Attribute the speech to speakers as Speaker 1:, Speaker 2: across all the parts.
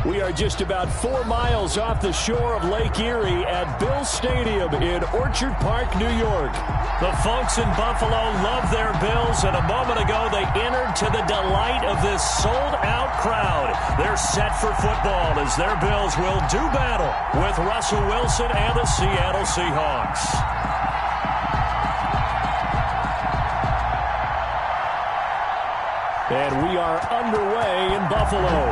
Speaker 1: We are just about 4 miles off the shore of Lake Erie at Bill Stadium in Orchard Park, New York. The folks in Buffalo love their Bills, and a moment ago they entered to the delight of this sold-out crowd. They're set for football as their Bills will do battle with Russell Wilson and the Seattle Seahawks. And we are underway in Buffalo.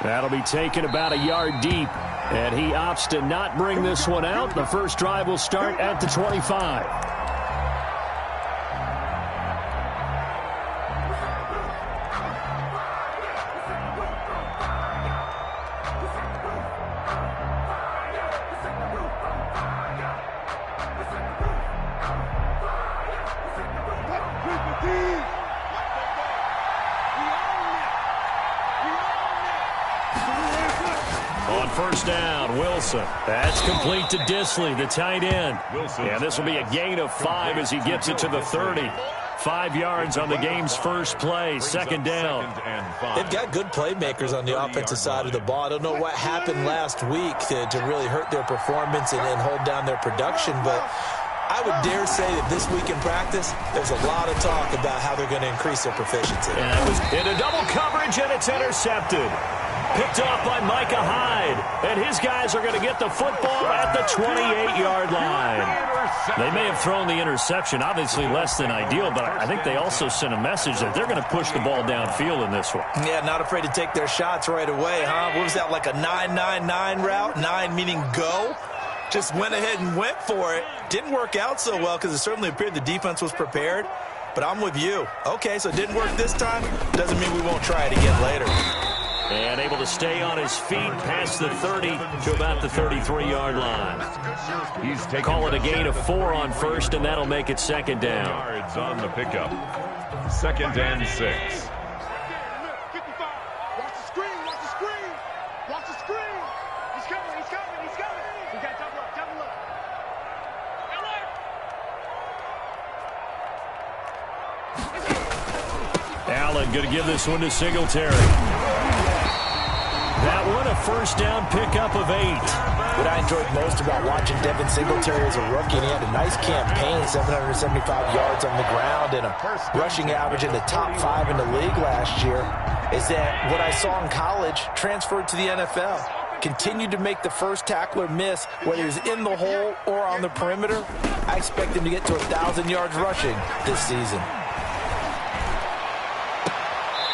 Speaker 1: That'll be taken about a yard deep, and he opts to not bring this one out. The first drive will start at the 25. First down, Wilson. That's complete to Disley, the tight end. And this will be a gain of 5 as he gets it to the 30. 5 yards on the game's first play, second down.
Speaker 2: They've got good playmakers on the offensive side of the ball. I don't know what happened last week to really hurt their performance and hold down their production, but I would dare say that this week in practice, there's a lot of talk about how they're going to increase their proficiency.
Speaker 1: And that was in a double coverage, and it's intercepted. Picked off by Micah Hyde. And his guys are going to get the football at the 28-yard line. They may have thrown the interception, obviously less than ideal, but I think they also sent a message that they're going to push the ball downfield in this one.
Speaker 2: Yeah, not afraid to take their shots right away, huh? What was that, like a 9-9-9 route? 9 meaning go? Just went ahead and went for it. Didn't work out so well because it certainly appeared the defense was prepared. But I'm with you. Okay, so it didn't work this time. Doesn't mean we won't try it again later.
Speaker 1: And able to stay on his feet past the 30 to about the 33-yard line. Call it a gain of 4 on first, and that'll make it second down.
Speaker 3: Yards on the pickup. 2nd and 6.
Speaker 4: Watch the screen, watch the screen. Watch the screen. He's coming, he's coming, he's coming. We got double up, double up.
Speaker 1: Allen going to give this one to Singletary. That one a first down pickup of 8.
Speaker 2: What I enjoyed most about watching Devin Singletary as a rookie, and he had a nice campaign, 775 yards on the ground and a rushing average in the top 5 in the league last year, is that what I saw in college transferred to the NFL. Continued to make the first tackler miss, whether he's in the hole or on the perimeter. I expect him to get to 1,000 yards rushing this season.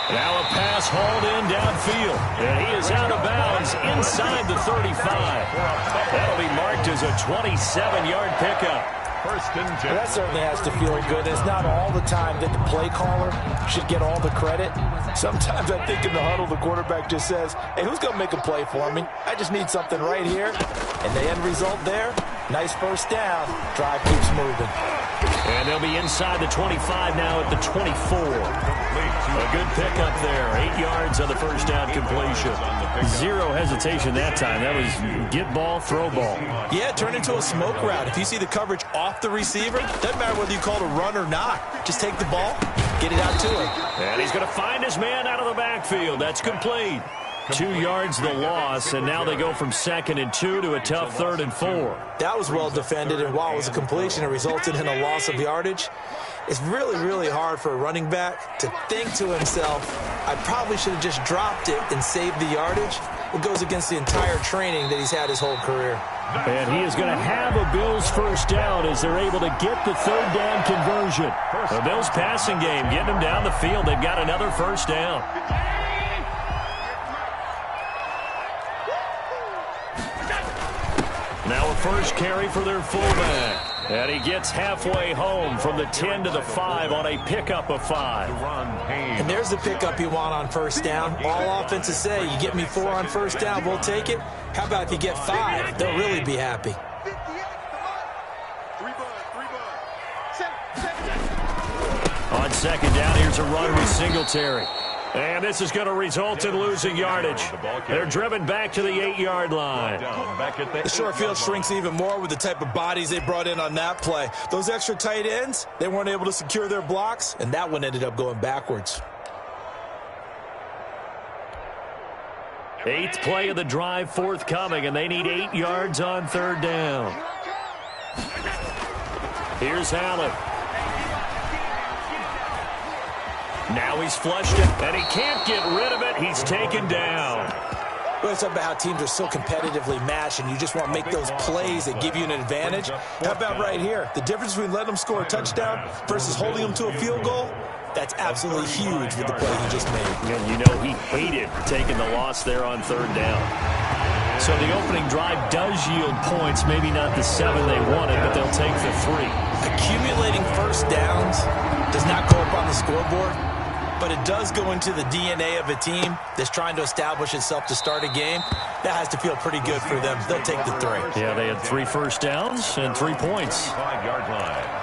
Speaker 1: Now a pass hauled in downfield, and he is out of bounds inside the 35. That'll be marked as a 27-yard pickup.
Speaker 3: First and 10.
Speaker 2: Well, that certainly has to feel good. It's not all the time that the play caller should get all the credit. Sometimes I think in the huddle, the quarterback just says, hey, who's going to make a play for me? I just need something right here. And the end result there, nice first down. Drive keeps moving.
Speaker 1: And they'll be inside the 25 now at the 24. A good pickup there. 8 yards on the first down completion. 0 hesitation that time. That was get ball, throw ball.
Speaker 2: Yeah, turn into a smoke route. If you see the coverage off the receiver, doesn't matter whether you call it a run or not. Just take the ball, get it out to him.
Speaker 1: And he's going to find his man out of the backfield. That's complete. 2 yards the loss, and now they go from 2nd and 2 to a tough 3rd and 4.
Speaker 2: That was well defended, and while it was a completion, it resulted in a loss of yardage. It's really, really hard for a running back to think to himself, I probably should have just dropped it and saved the yardage. It goes against the entire training that he's had his whole career.
Speaker 1: And he is going to have a Bills first down as they're able to get the 3rd down conversion. The Bills passing game, getting them down the field. They've got another first down. Now a first carry for their fullback. And he gets halfway home from the 10 to the 5 on a pickup of 5.
Speaker 2: And there's the pickup you want on first down. All offenses say, you get me 4 on first down, we'll take it. How about if you get 5? They'll really be happy.
Speaker 1: On second down, here's a run with Singletary. And this is going to result in losing yardage. They're driven back to the 8-yard line.
Speaker 2: The short field shrinks even more with the type of bodies they brought in on that play. Those extra tight ends, they weren't able to secure their blocks, and that one ended up going backwards.
Speaker 1: 8th play of the drive forthcoming, and they need 8 yards on 3rd down. Here's Allen. Now he's flushed it, and he can't get rid of it. He's taken down.
Speaker 2: Well, it's about how teams are so competitively matched, and you just want to make those plays that give you an advantage. How about right here? The difference between letting them score a touchdown versus holding them to a field goal, that's absolutely huge with the play he just made.
Speaker 1: And you know he hated taking the loss there on 3rd down. So the opening drive does yield points, maybe not the 7 they wanted, but they'll take the 3.
Speaker 2: Accumulating first downs does not go up on the scoreboard, but it does go into the DNA of a team that's trying to establish itself to start a game. That has to feel pretty good for them. They'll take the 3.
Speaker 1: Yeah, they had 3 first downs and 3 points.
Speaker 3: 5-yard line.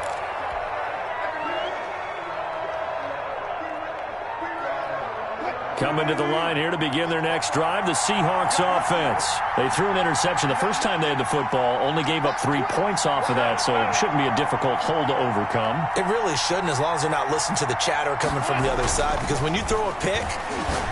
Speaker 1: Coming to the line here to begin their next drive, the Seahawks offense. They threw an interception the first time they had the football, only gave up 3 points off of that, so it shouldn't be a difficult hole to overcome.
Speaker 2: It really shouldn't, as long as they're not listening to the chatter coming from the other side, because when you throw a pick,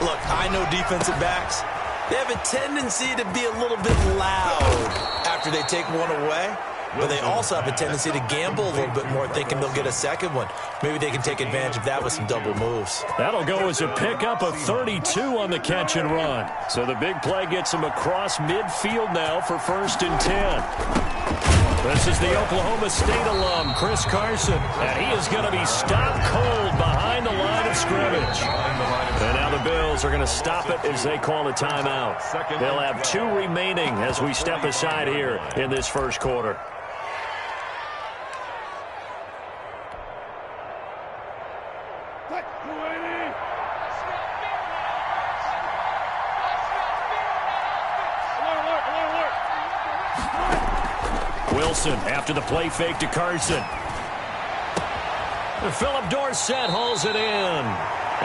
Speaker 2: look, I know defensive backs, they have a tendency to be a little bit loud after they take one away. But they also have a tendency to gamble a little bit more, thinking they'll get a second one. Maybe they can take advantage of that with some double moves.
Speaker 1: That'll go as a pickup of 32 on the catch and run. So the big play gets him across midfield now for 1st and 10. This is the Oklahoma State alum, Chris Carson, and he is going to be stopped cold behind the line of scrimmage. And now the Bills are going to stop it as they call a timeout. They'll have 2 remaining as we step aside here in this first quarter. Wilson after the play fake to Carson. Philip Dorsett hauls it in.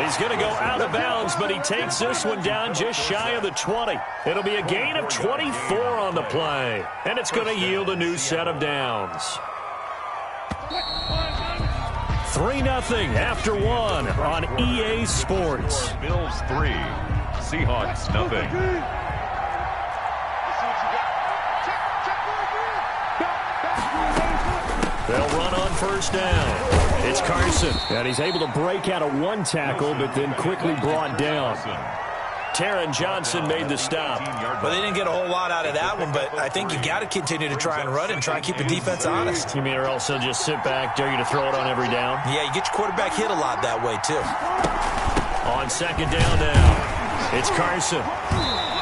Speaker 1: He's going to go out of bounds, but he takes this one down just shy of the 20. It'll be a gain of 24 on the play, and it's going to yield a new set of downs. 3-0 after 1 on EA Sports.
Speaker 3: Bills 3, Seahawks nothing.
Speaker 1: They'll run on 1st down. It's Carson, and he's able to break out of 1 tackle, but then quickly brought down. Taron Johnson made the stop.
Speaker 2: Well, they didn't get a whole lot out of that one, but I think you got to continue to try and run and try and keep the defense honest.
Speaker 1: You mean or else they'll just sit back, dare you to throw it on every down?
Speaker 2: Yeah, you get your quarterback hit a lot that way, too.
Speaker 1: On 2nd down now, it's Carson.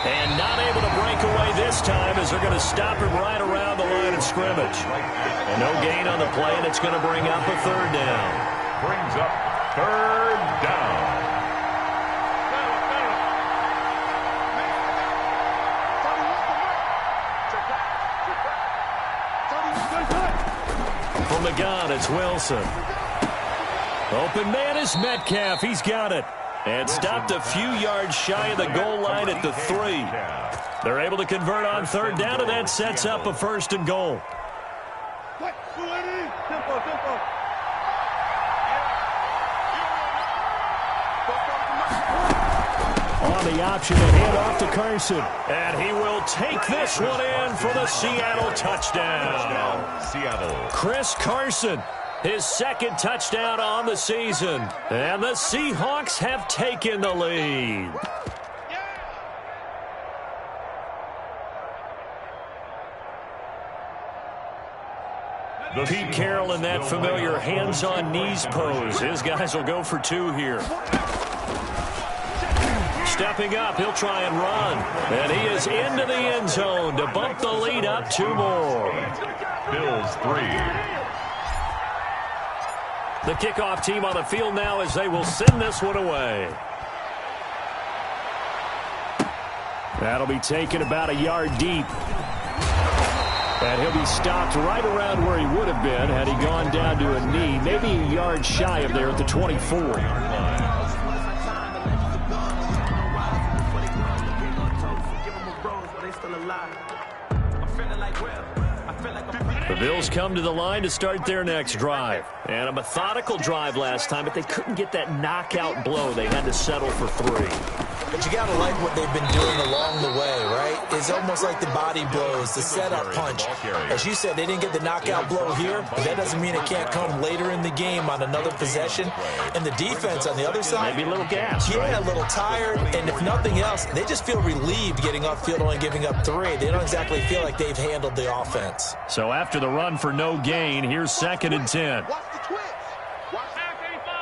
Speaker 1: And not able to break away this time as they're going to stop him right around the line of scrimmage. No gain on the play, and it's going to bring up a 3rd down.
Speaker 3: Brings up 3rd down.
Speaker 1: From the gun, it's Wilson. Open man is Metcalf. He's got it. And stopped a few yards shy of the goal line at the 3. They're able to convert on 3rd down, and that sets up a 1st and goal. On the option to hand off to Carson. And he will take this one in for the Seattle touchdown.
Speaker 3: Seattle.
Speaker 1: Chris Carson, his 2nd touchdown on the season. And the Seahawks have taken the lead. Pete Carroll in that familiar hands-on knees pose. His guys will go for 2 here. Stepping up, he'll try and run. And he is into the end zone to bump the lead up 2 more.
Speaker 3: Bills 3.
Speaker 1: The kickoff team on the field now as they will send this one away. That'll be taken about a yard deep. And he'll be stopped right around where he would have been had he gone down to a knee, maybe a yard shy of there at the 24. The Bills come to the line to start their next drive. And a methodical drive last time, but they couldn't get that knockout blow. They had to settle for 3.
Speaker 2: But you got to like what they've been doing along the way, right? It's almost like the body blows, the setup punch. As you said, they didn't get the knockout blow here, but that doesn't mean it can't come later in the game on another possession. And the defense on the other side,
Speaker 1: maybe a little gas,
Speaker 2: yeah,
Speaker 1: right?
Speaker 2: A little tired. And if nothing else, they just feel relieved getting upfield, only giving up 3. They don't exactly feel like they've handled the offense.
Speaker 1: So after the run for no gain, here's 2nd and 10.
Speaker 4: Watch the twitch. Watch half 85.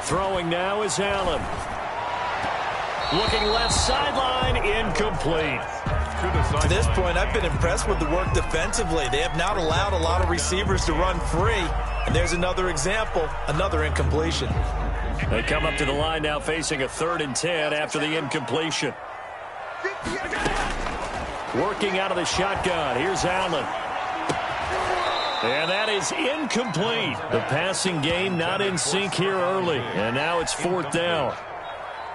Speaker 1: Throwing now is Allen. Looking left sideline, incomplete.
Speaker 2: To this point, I've been impressed with the work defensively. They have not allowed a lot of receivers to run free. And there's another example, another incompletion.
Speaker 1: They come up to the line now facing a 3rd and 10 after the incompletion. Working out of the shotgun. Here's Allen. And that is incomplete. The passing game not in sync here early. And now it's 4th down.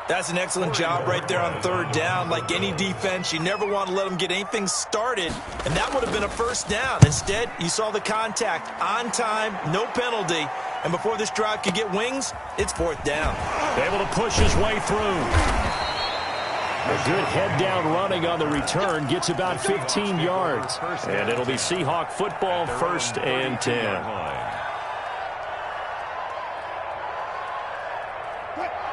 Speaker 2: That's an excellent job right there on 3rd down. Like any defense, you never want to let them get anything started. And that would have been a 1st down. Instead, you saw the contact on time, no penalty. And before this drive could get wings, it's 4th down.
Speaker 1: Able to push his way through. A good head-down running on the return gets about 15 yards. And it'll be Seahawk football, 1st and 10.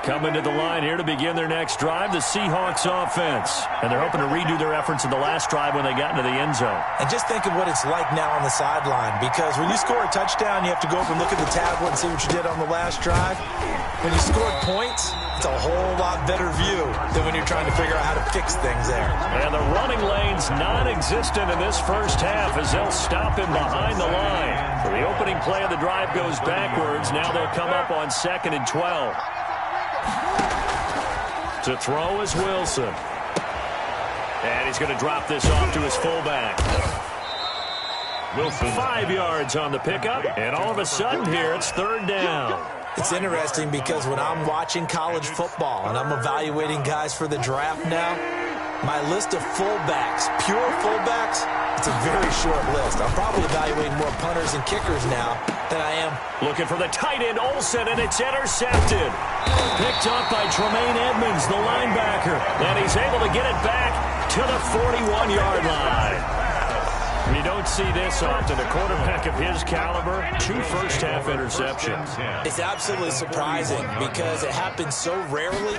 Speaker 1: Coming to the line here to begin their next drive, the Seahawks offense. And they're hoping to redo their efforts in the last drive when they got into the end zone.
Speaker 2: And just think of what it's like now on the sideline, because when you score a touchdown, you have to go over and look at the tablet and see what you did on the last drive. When you scored points, it's a whole lot better view than when you're trying to figure out how to fix things there.
Speaker 1: And the running lane's non-existent in this first half as they'll stop him behind the line. So the opening play of the drive goes backwards. Now they'll come up on 2nd and 12. To throw is Wilson. And he's going to drop this off to his fullback. Wilson. 5 yards on the pickup. And all of a sudden here, it's 3rd down.
Speaker 2: It's interesting because when I'm watching college football and I'm evaluating guys for the draft now, my list of fullbacks, pure fullbacks, it's a very short list. I'm probably evaluating more punters and kickers now than I am.
Speaker 1: Looking for the tight end, Olsen, and it's intercepted. Picked up by Tremaine Edmonds, the linebacker. And he's able to get it back to the 41-yard line. You don't see this often. A quarterback of his caliber, 2 first-half interceptions.
Speaker 2: It's absolutely surprising because it happens so rarely.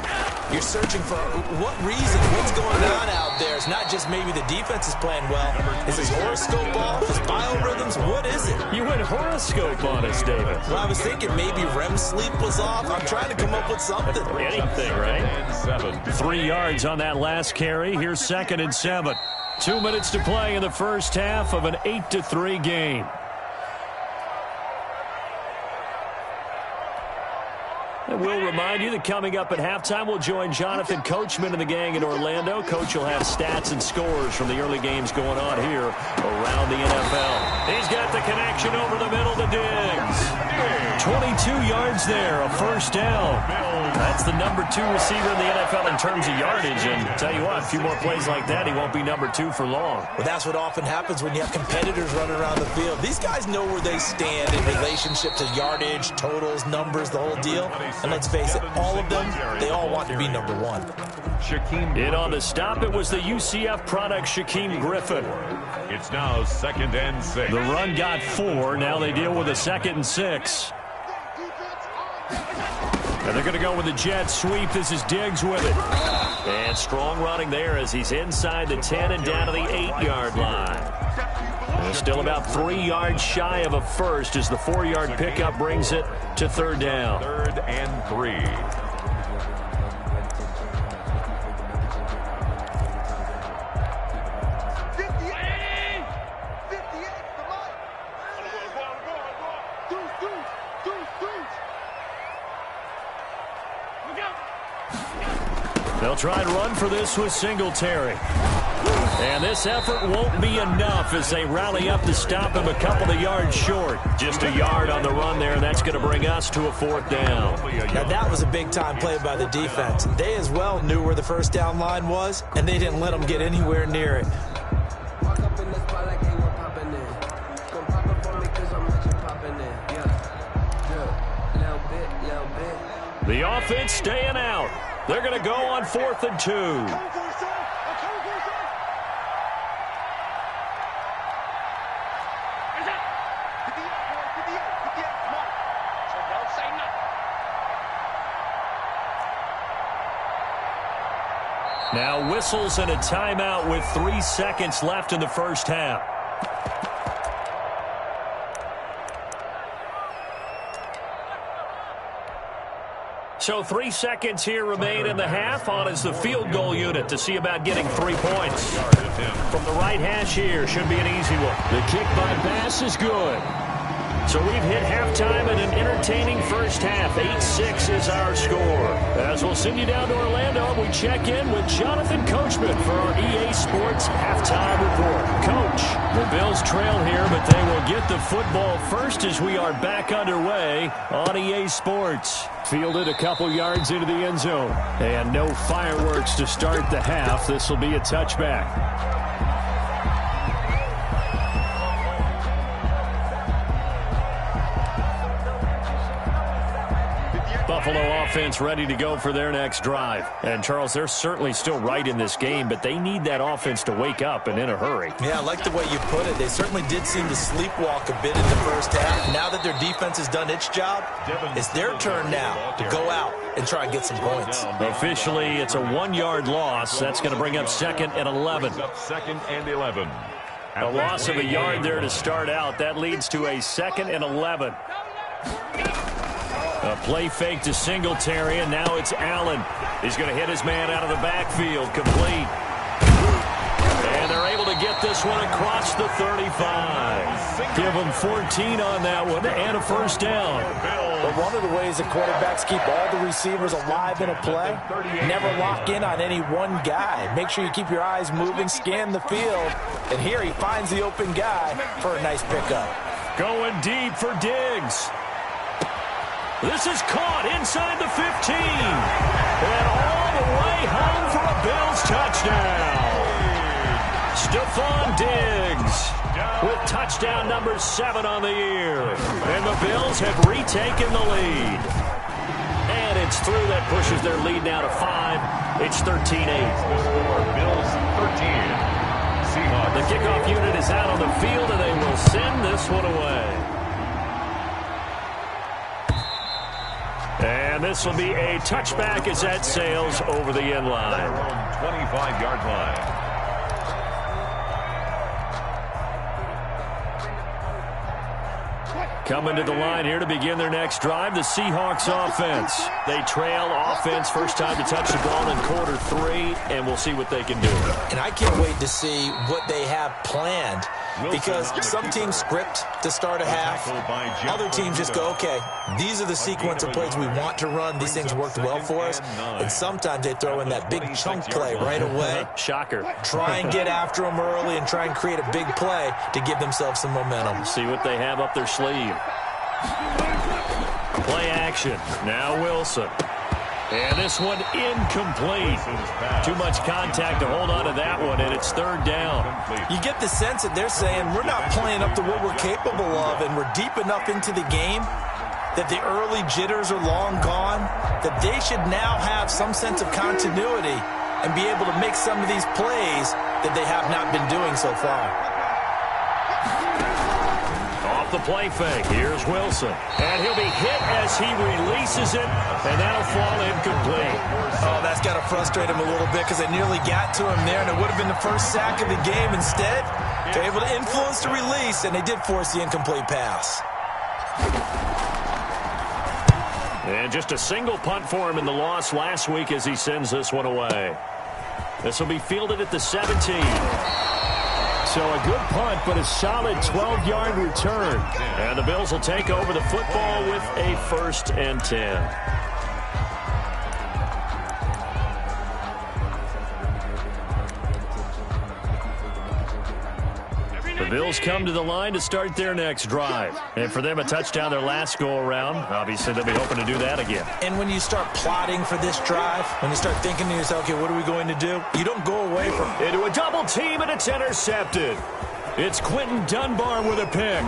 Speaker 2: You're searching for what reason, what's going on out there. It's not just maybe the defense is playing well. Is his horoscope off? His biorhythms? What is it?
Speaker 1: You went horoscope on us, David.
Speaker 2: Well, I was thinking maybe REM sleep was off. I'm trying to come up with something.
Speaker 1: Anything, right? 3 yards on that last carry. Here's 2nd and 7. 2 minutes to play in the first half of an 8-3 game. And we'll remind you that coming up at halftime, we'll join Jonathan Coachman and the gang in Orlando. Coach will have stats and scores from the early games going on here around the NFL. He's got the connection over the middle to Diggs. 22 yards there, a 1st down. That's the number 2 receiver in the NFL in terms of yardage. And tell you what, a few more plays like that, he won't be number 2 for long.
Speaker 2: Well, that's what often happens when you have competitors running around the field. These guys know where they stand in relationship to yardage, totals, numbers, the whole deal. And let's face it, all of them, they all want to be number 1.
Speaker 1: In on the stop, it was the UCF product, Shaquem Griffin.
Speaker 3: It's now 2nd and 6.
Speaker 1: The run got 4. Now they deal with a 2nd and 6. And they're going to go with the jet sweep. This is Diggs with it. And strong running there as he's inside the 10 and down to the 8-yard line. And still about 3 yards shy of a first as the 4-yard pickup brings it to 3rd down.
Speaker 3: 3rd and 3.
Speaker 1: They'll try and run for this with Singletary. And this effort won't be enough as they rally up to stop him a couple of yards short. Just a yard on the run there, and that's going to bring us to a 4th down.
Speaker 2: Now, that was a big-time play by the defense. They as well knew where the 1st down line was, and they didn't let them get anywhere near it.
Speaker 1: The offense staying out. They're going to go on 4th and 2. Now whistles and a timeout with 3 seconds left in the first half. So 3 seconds here remain in the half. On is the field goal unit to see about getting 3 points. From the right hash here, should be an easy one. The kick by Bass is good. So we've hit halftime in an entertaining first half. 8-6 is our score. As we'll send you down to Orlando, we check in with Jonathan Coachman for our EA Sports Halftime Report. Coach, the Bills trail here, but they will get the football first as we are back underway on EA Sports. Fielded a couple yards into the end zone. And no fireworks to start the half. This will be a touchback. Buffalo offense ready to go for their next drive. And, Charles, they're certainly still right in this game, but they need that offense to wake up and in a hurry.
Speaker 2: Yeah, I like the way you put it. They certainly did seem to sleepwalk a bit in the first half. Now that their defense has done its job, it's their turn now to go out and try and get some points.
Speaker 1: Officially, it's a 1-yard loss. That's going to bring up 2nd and 11.
Speaker 3: Second and 11.
Speaker 1: A loss of a yard there to start out. That leads to a 2nd and 11. A play fake to Singletary, and now it's Allen. He's going to hit his man out of the backfield, complete. And they're able to get this one across the 35. Give them 14 on that one and a first down.
Speaker 2: But one of the ways that quarterbacks keep all the receivers alive in a play, never lock in on any one guy. Make sure you keep your eyes moving, scan the field, and here he finds the open guy for a nice pickup.
Speaker 1: Going deep for Diggs. This is caught inside the 15. And all the way home for a Bills touchdown. Stephon Diggs with touchdown number 7 on the year. And the Bills have retaken the lead. And it's through. That pushes their lead now to 5. It's 13-8.
Speaker 3: Bills 13. Seahawks.
Speaker 1: The kickoff unit is out on the field, and they will send this one away. And this will be a touchback as that sails over the end line.
Speaker 3: 25-yard line.
Speaker 1: Coming to the line here to begin their next drive, the Seahawks offense. They trail offense, first time to touch the ball in quarter 3, and we'll see what they can do.
Speaker 2: And I can't wait to see what they have planned, because some teams script to start a half. Other teams just go, okay, these are the sequence of plays we want to run. These things worked well for us. And sometimes they throw in that big chunk play right away.
Speaker 1: Shocker.
Speaker 2: Try and get after them early and try and create a big play to give themselves some momentum.
Speaker 1: See what they have up their sleeve. Play action. Now Wilson. And this one incomplete. Too much contact to hold on to that one, and it's 3rd down.
Speaker 2: You get the sense that they're saying we're not playing up to what we're capable of, and we're deep enough into the game that the early jitters are long gone, that they should now have some sense of continuity and be able to make some of these plays that they have not been doing so far.
Speaker 1: The play fake. Here's Wilson. And he'll be hit as he releases it, and that'll fall incomplete.
Speaker 2: Oh, that's got to frustrate him a little bit because they nearly got to him there, and it would have been the first sack of the game. Instead, they're able to influence the release, and they did force the incomplete pass.
Speaker 1: And just a single punt for him in the loss last week as he sends this one away. This will be fielded at the 17. So a good punt, but a solid 12-yard return. And the Bills will take over the football with a 1st and 10. The Bills come to the line to start their next drive. And for them, a touchdown their last go-around. Obviously, they'll be hoping to do that again.
Speaker 2: And when you start plotting for this drive, when you start thinking to yourself, okay, what are we going to do? You don't go away from it.
Speaker 1: Into a double team, and it's intercepted. It's Quentin Dunbar with a pick.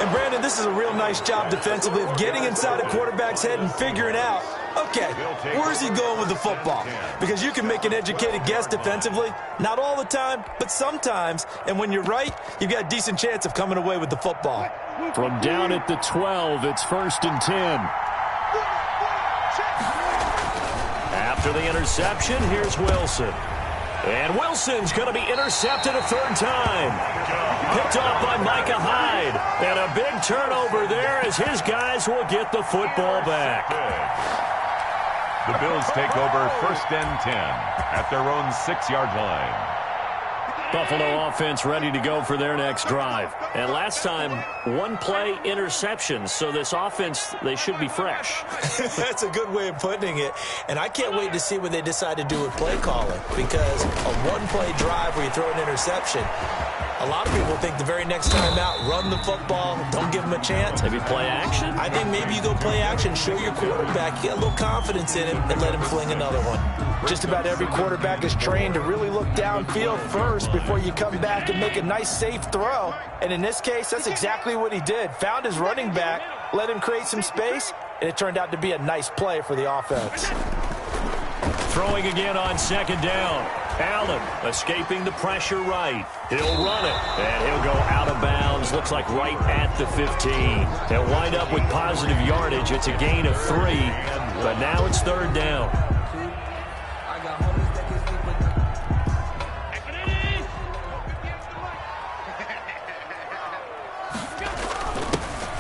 Speaker 2: And Brandon, this is a real nice job defensively of getting inside a quarterback's head and figuring out, okay, where's he going with the football? Because you can make an educated guess defensively, not all the time, but sometimes. And when you're right, you've got a decent chance of coming away with the football.
Speaker 1: From down at the 12, it's 1st and 10. After the interception, here's Wilson. And Wilson's going to be intercepted a third time. Picked off by Micah Hyde. And a big turnover there as his guys will get the football back.
Speaker 3: The Bills take over 1st and 10 at their own 6-yard line.
Speaker 1: Buffalo offense ready to go for their next drive. And last time, one-play interceptions. So this offense, they should be fresh.
Speaker 2: That's a good way of putting it. And I can't wait to see what they decide to do with play calling. Because a one-play drive where you throw an interception, a lot of people think the very next time out, run the football, don't give them a chance.
Speaker 1: Maybe play action?
Speaker 2: I think maybe you go play action, show your quarterback, get a little confidence in him, and let him fling another one. Just about every quarterback is trained to really look downfield first before you come back and make a nice, safe throw. And in this case, that's exactly what he did. Found his running back, let him create some space, and it turned out to be a nice play for the offense.
Speaker 1: Throwing again on 2nd down. Allen escaping the pressure right. He'll run it, and he'll go out of bounds. Looks like right at the 15. They'll wind up with positive yardage. It's a gain of 3, but now it's 3rd down.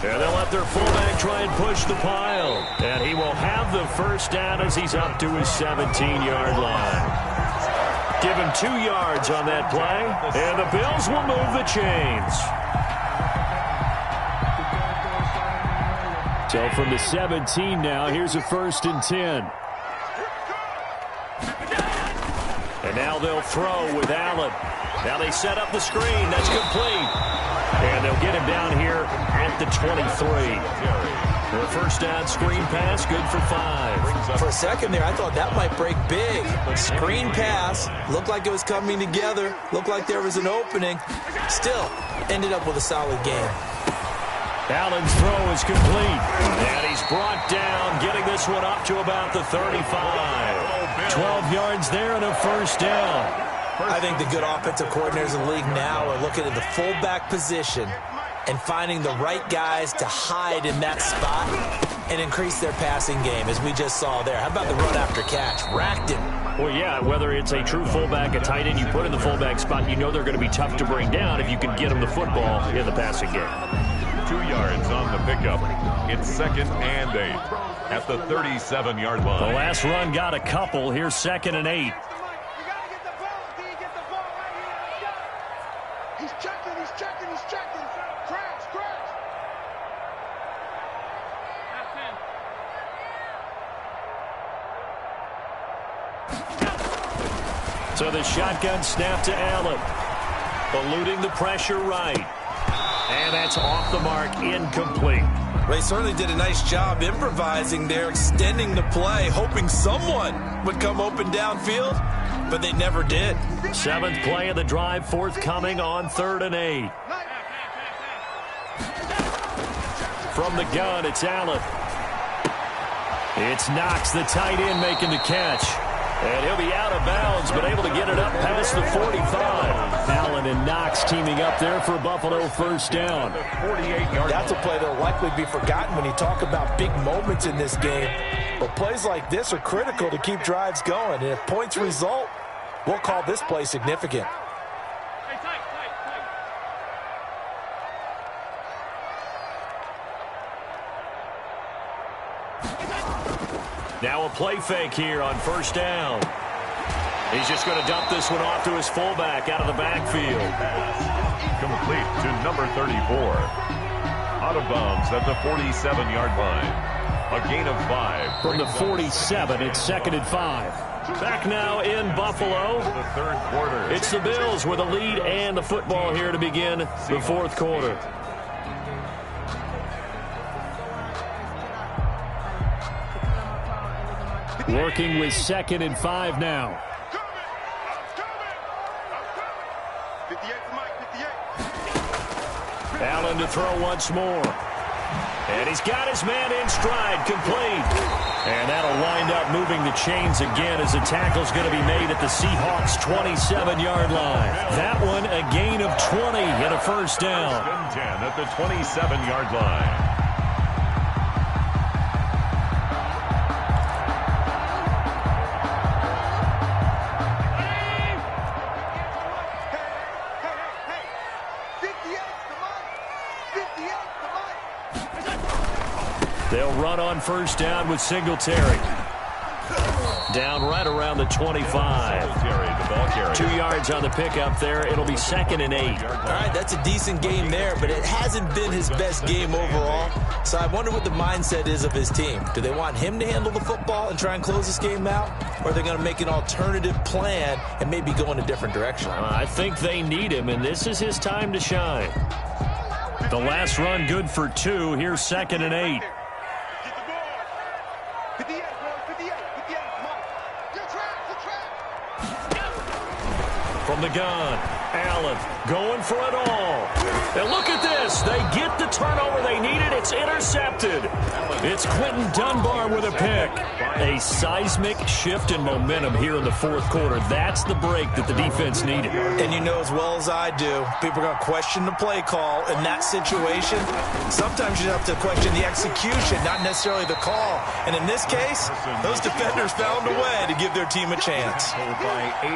Speaker 1: And they'll let their fullback try and push the pile. And he will have the first down as he's up to his 17-yard line. Give him 2 yards on that play. And the Bills will move the chains. So from the 17 now, here's a 1st and 10. And now they'll throw with Allen. Now they set up the screen. That's complete. And they'll get him down here at the 23. The first down screen pass, good for 5.
Speaker 2: For a second there, I thought that might break big. Screen pass, looked like it was coming together, looked like there was an opening. Still, ended up with a solid game.
Speaker 1: Allen's throw is complete. And he's brought down, getting this one up to about the 35. 12 yards there and a first down.
Speaker 2: I think the good offensive coordinators in the league now are looking at the fullback position and finding the right guys to hide in that spot and increase their passing game, as we just saw there. How about the run after catch? Racked him.
Speaker 1: Well, yeah, whether it's a true fullback, a tight end you put in the fullback spot, you know they're going to be tough to bring down if you can get them the football in the passing game.
Speaker 3: 2 yards on the pickup. It's 2nd and 8 at the 37-yard line.
Speaker 1: The last run got a couple. Here's 2nd and 8. So the shotgun snap to Allen. Eluding the pressure right. And that's off the mark, incomplete.
Speaker 2: They certainly did a nice job improvising there, extending the play, hoping someone would come open downfield, but they never did.
Speaker 1: 7th play of the drive, forthcoming on 3rd and 8. From the gun, it's Allen. It's Knox, the tight end, making the catch. And he'll be out of bounds, but able to get it up past the 45. Allen and Knox teaming up there for a Buffalo first down.
Speaker 3: 48-yard.
Speaker 2: That's a play that'll likely be forgotten when you talk about big moments in this game. But plays like this are critical to keep drives going. And if points result, we'll call this play significant.
Speaker 1: Now a play fake here on first down. He's just going to dump this one off to his fullback out of the backfield.
Speaker 3: Complete to number 34. Out of bounds at the 47-yard line. A gain of 5.
Speaker 1: From the 47, it's 2nd and 5. Back now in Buffalo.
Speaker 3: The 3rd quarter.
Speaker 1: It's the Bills with a lead and the football here to begin the 4th quarter. Working with 2nd and 5 now. Allen to throw once more. And he's got his man in stride, complete. And that'll wind up moving the chains again as the tackle's going to be made at the Seahawks' 27-yard line. That one a gain of 20 and a first down.
Speaker 3: 10 at the 27-yard line.
Speaker 1: They'll run on first down with Singletary. Down right around the 25. 2 yards on the pickup there. It'll be 2nd and 8.
Speaker 2: All right, that's a decent game there, but it hasn't been his best game overall. So I wonder what the mindset is of his team. Do they want him to handle the football and try and close this game out? Or are they going to make an alternative plan and maybe go in a different direction?
Speaker 1: I think they need him, and this is his time to shine. The last run good for 2. Here's 2nd and 8. From the gun, Allen going for it all. And look at this. They get the turnover they needed. It's intercepted. It's Quentin Dunbar with a pick. A seismic shift in momentum here in the fourth quarter. That's the break that the defense needed.
Speaker 2: And you know as well as I do, people are going to question the play call in that situation. Sometimes you have to question the execution, not necessarily the call. And in this case, those defenders found a way to give their team a chance.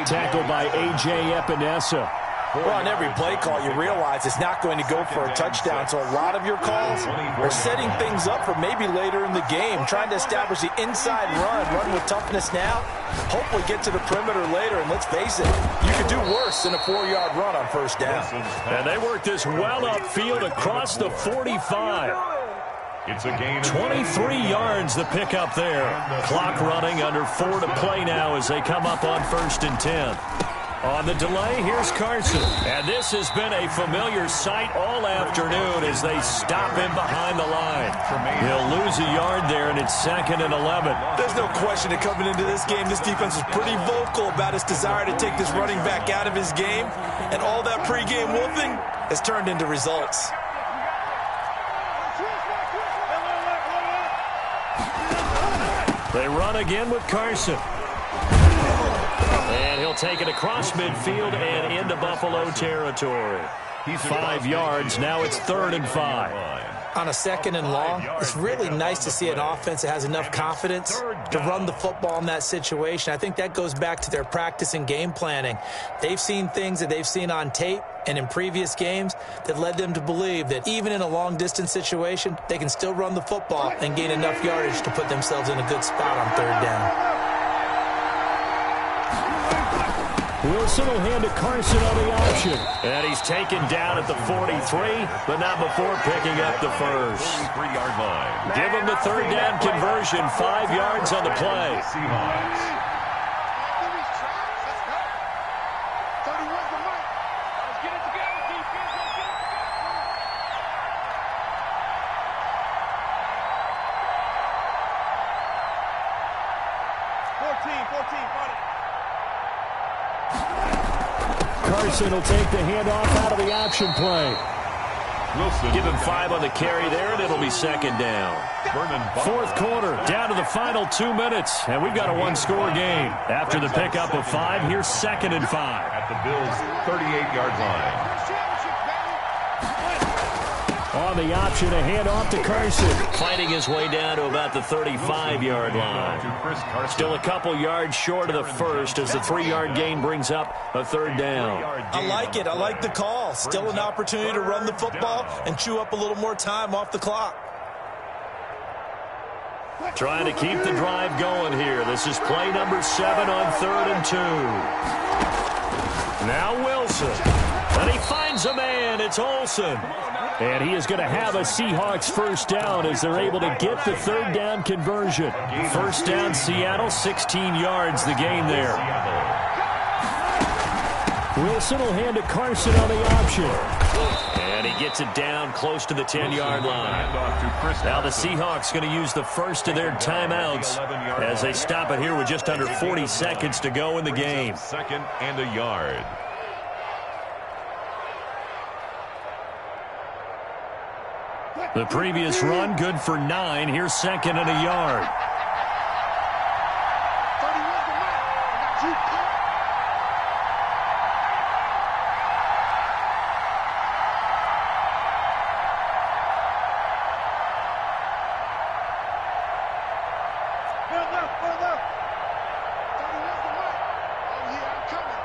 Speaker 1: Tackled by A.J. Epinesa.
Speaker 2: Well, on every play call, you realize it's not going to go for a touchdown. So a lot of your calls are setting things up for maybe later in the game, trying to establish the inside run with toughness now, hopefully get to the perimeter later. And let's face it, you could do worse than a 4-yard run on first down.
Speaker 1: And they work this well upfield across the 45.
Speaker 3: It's a gain of
Speaker 1: 23 yards the pickup there. Clock running, under 4 to play now as they come up on 1st and 10. On the delay, here's Carson. And this has been a familiar sight all afternoon as they stop him behind the line. He'll lose a yard there, and it's 2nd and 11.
Speaker 2: There's no question that coming into this game, this defense was pretty vocal about its desire to take this running back out of his game. And all that pregame wolfing has turned into results.
Speaker 1: They run again with Carson. And he'll take it across midfield and into Buffalo territory. 5 yards. Now it's 3rd and 5.
Speaker 2: On a 2nd and long, it's really nice to see an offense that has enough confidence to run the football in that situation. I think that goes back to their practice and game planning. They've seen things that they've seen on tape and in previous games that led them to believe that even in a long-distance situation, they can still run the football and gain enough yardage to put themselves in a good spot on 3rd down.
Speaker 1: Wilson will hand to Carson on the option. And he's taken down at the 43, but not before picking up the first.
Speaker 3: 43-yard line.
Speaker 1: Give him the 3rd down conversion, 5 yards on the play.
Speaker 3: Seahawks.
Speaker 1: Carson will take the handoff out of the option play.
Speaker 3: Wilson.
Speaker 1: Give him 5 on the carry there, and it'll be 2nd down. Fourth quarter, down to the final 2 minutes, and we've got a one-score game. After the pickup of 5, here's 2nd and 5.
Speaker 3: At the Bills' 38-yard line.
Speaker 1: On the option, a handoff to Carson. Fighting his way down to about the 35-yard line. Still a couple yards short of the first as the 3-yard gain brings up a 3rd down.
Speaker 2: I like it. I like the call. Still an opportunity to run the football and chew up a little more time off the clock.
Speaker 1: Trying to keep the drive going here. This is play number 7 on 3rd and 2. Now Wilson. And he finds a man. It's Olsen. And he is going to have a Seahawks first down as they're able to get the 3rd down conversion. First down, Seattle, 16 yards the gain there. Wilson will hand to Carson on the option. And he gets it down close to the 10-yard line. Now the Seahawks going to use the first of their timeouts as they stop it here with just under 40 seconds to go in the game.
Speaker 3: 2nd and a yard.
Speaker 1: The previous run, good for 9. Here's second and a yard.
Speaker 4: 31's the mark. I got you. Left. 31's the mark. Oh, yeah, I'm coming.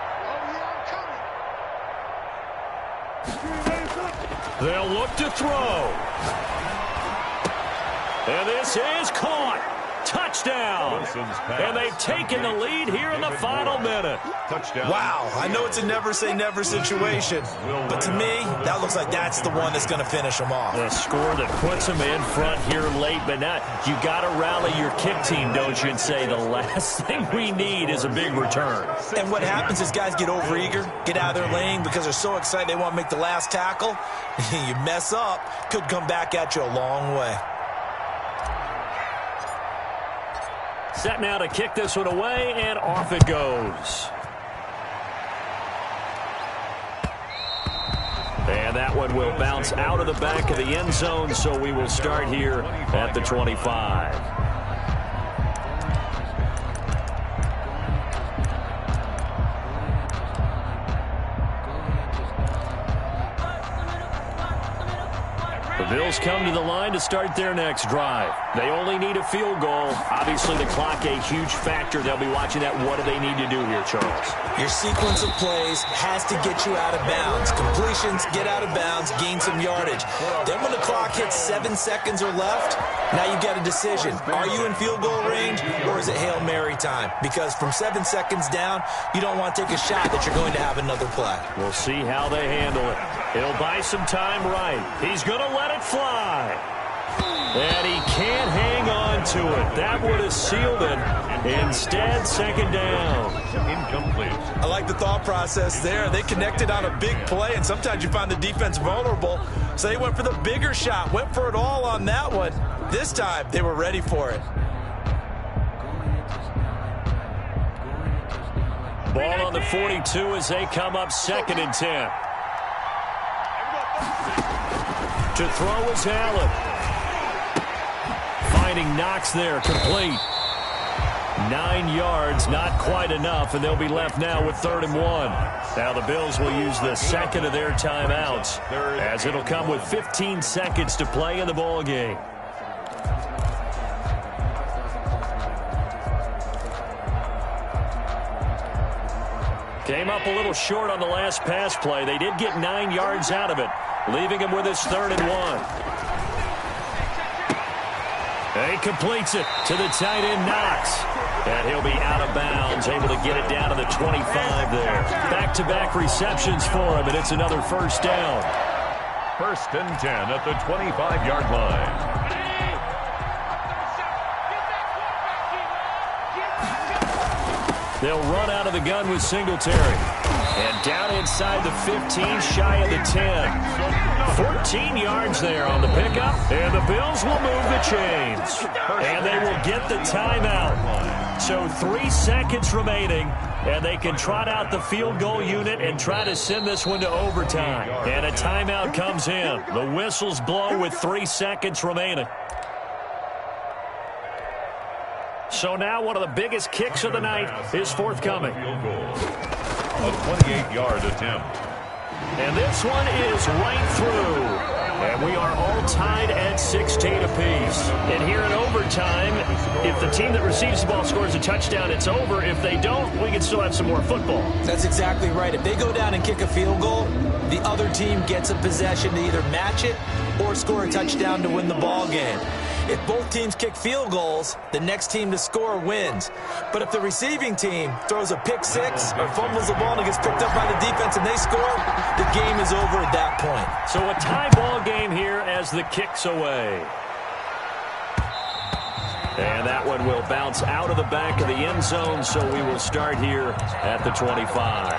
Speaker 1: They'll look to throw. And this is caught. Touchdown. And they've taken the lead here in the final minute.
Speaker 3: Touchdown.
Speaker 2: Wow, I know it's a never-say-never situation, but to me, that looks like that's the one that's going to finish them off.
Speaker 1: A score that puts them in front here late, but now you got to rally your kick team, don't you, and say the last thing we need is a big return.
Speaker 2: And what happens is guys get overeager, get out of their lane because they're so excited they want to make the last tackle. You mess up, could come back at you a long way.
Speaker 1: Set now to kick this one away, and off it goes. And that one will bounce out of the back of the end zone, so we will start here at the 25. The Bills come to the line to start their next drive. They only need a field goal. Obviously, the clock a huge factor. They'll be watching that. What do they need to do here, Charles?
Speaker 2: Your sequence of plays has to get you out of bounds. Completions, get out of bounds, gain some yardage. Then when the clock hits 7 seconds or left, now you get a decision. Are you in field goal range or is it Hail Mary time? Because from 7 seconds down, you don't want to take a shot that you're going to have another play.
Speaker 1: We'll see how they handle it. It'll buy some time right. He's going to let it fly. And he can't hang on to it. That would have sealed it. Instead, second down.
Speaker 3: Incomplete.
Speaker 2: I like the thought process there. They connected on a big play, and sometimes you find the defense vulnerable. So they went for the bigger shot, went for it all on that one. This time, they were ready for it.
Speaker 1: Ball on the 42 as they come up 2nd and 10. To throw is Allen. Finding Knox there, complete. 9 yards, not quite enough, and they'll be left now with 3rd and 1. Now the Bills will use the second of their timeouts, as it'll come with 15 seconds to play in the ball game. Came up a little short on the last pass play. They did get 9 yards out of it, leaving him with his 3rd and 1. He completes it to the tight end, Knox. And he'll be out of bounds, able to get it down to the 25 there. Back-to-back receptions for him, and it's another 1st down.
Speaker 3: 1st and 10 at the 25-yard line.
Speaker 1: They'll run out of the gun with Singletary. And down inside the 15, shy of the 10. 14 yards there on the pickup. And the Bills will move the chains. And they will get the timeout. So 3 seconds remaining. And they can trot out the field goal unit and try to send this one to overtime. And a timeout comes in. The whistles blow with 3 seconds remaining. So now one of the biggest kicks of the night is forthcoming.
Speaker 3: Field goal. A 28-yard attempt.
Speaker 1: And this one is right through. And we are all tied at 16 apiece. And here in overtime, if the team that receives the ball scores a touchdown, it's over. If they don't, we can still have some more football.
Speaker 2: That's exactly right. If they go down and kick a field goal, the other team gets a possession to either match it or score a touchdown to win the ball game. If both teams kick field goals, the next team to score wins. But if the receiving team throws a pick six or fumbles the ball and it gets picked up by the defense and they score, the game is over at that point.
Speaker 1: So a tie ball game here as the kick's away. And that one will bounce out of the back of the end zone, so we will start here at the 25.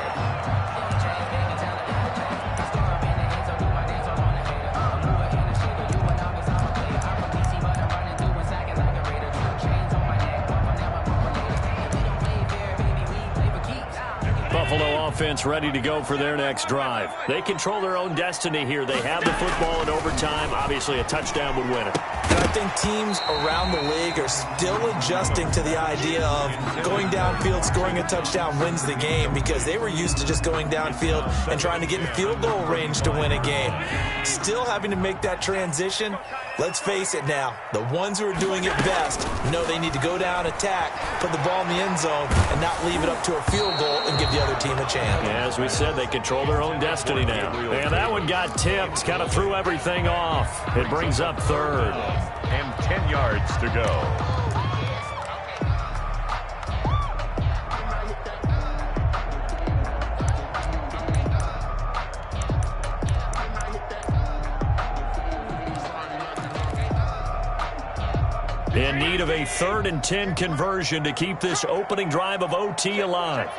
Speaker 1: Buffalo offense ready to go for their next drive. They control their own destiny here. They have the football in overtime. Obviously, a touchdown would win it.
Speaker 2: And I think teams around the league are still adjusting to the idea of going downfield, scoring a touchdown wins the game, because they were used to just going downfield and trying to get in field goal range to win a game. Still having to make that transition. Let's face it now, the ones who are doing it best know they need to go down, attack, put the ball in the end zone, and not leave it up to a field goal and give the other team a chance.
Speaker 1: Yeah, as we said, they control their own destiny now. And that one got tipped, kind of threw everything off. It brings up third.
Speaker 3: And 10 yards to go.
Speaker 1: In need of a 3rd and 10 conversion to keep this opening drive of OT alive.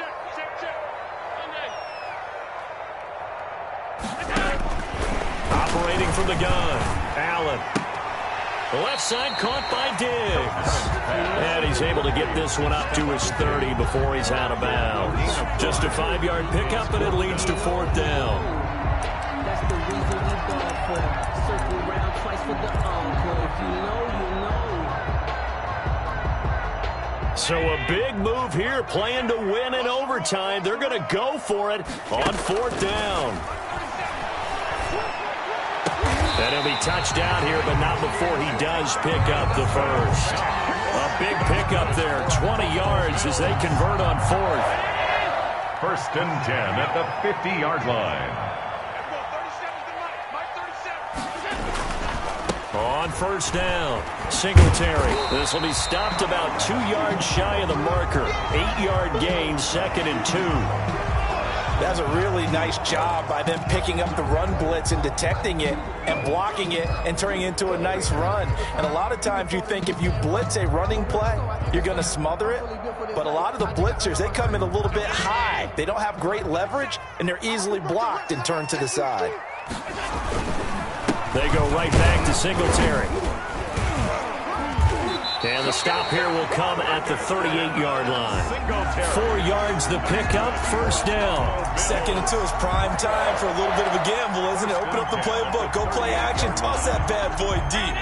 Speaker 1: Operating from the gun, Allen. Left side caught by Diggs. And he's able to get this one up to his 30 before he's out of bounds. Just a 5-yard pickup, and it leads to 4th down.
Speaker 5: That's the reason we ball for. Circle around twice for the encore. If you know, you know.
Speaker 1: So a big move here, playing to win in overtime. They're going to go for it on 4th down. And he'll be touched down here, but not before he does pick up the first. A big pickup there, 20 yards as they convert on 4th.
Speaker 3: 1st and 10 at the 50-yard line.
Speaker 1: On 1st down, Singletary. This will be stopped about 2 yards shy of the marker. 8-yard gain, 2nd and 2.
Speaker 2: That's a really nice job by them picking up the run blitz and detecting it and blocking it and turning it into a nice run. And a lot of times you think if you blitz a running play, you're going to smother it. But a lot of the blitzers, they come in a little bit high. They don't have great leverage, and they're easily blocked and turned to the side.
Speaker 1: They go right back to Singletary. And the stop here will come at the 38-yard line. 4 yards the pickup, 1st down.
Speaker 2: 2nd and 2 is prime time for a little bit of a gamble, isn't it? Open up the playbook, go play action, toss that bad boy deep.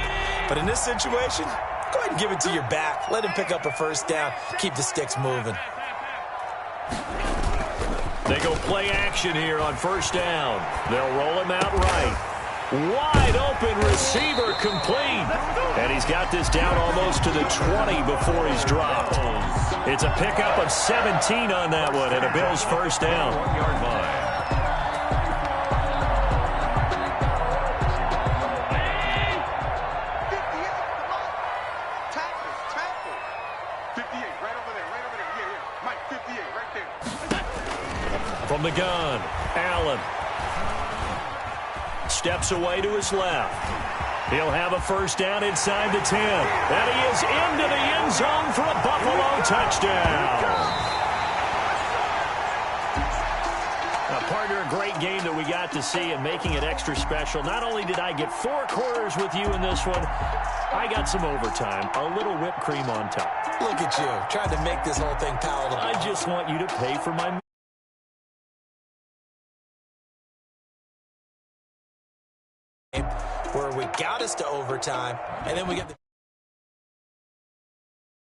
Speaker 2: But in this situation, go ahead and give it to your back. Let him pick up a 1st down, keep the sticks moving.
Speaker 1: They go play action here on 1st down. They'll roll him out right. Wide open receiver complete. And he's got this down almost to the 20 before he's dropped. It's a pickup of 17 on that one, and a Bills 1st down.
Speaker 3: 1-yard line.
Speaker 1: From the gun, Allen. Steps away to his left. He'll have a 1st down inside the 10. And he is into the end zone for a Buffalo touchdown. Now, partner, a great game that we got to see and making it extra special. Not only did I get 4 quarters with you in this one, I got some overtime, a little whipped cream on top.
Speaker 2: Look at you, trying to make this whole thing palatable.
Speaker 1: I just want you to pay for my
Speaker 2: where we got us to overtime, and then we get the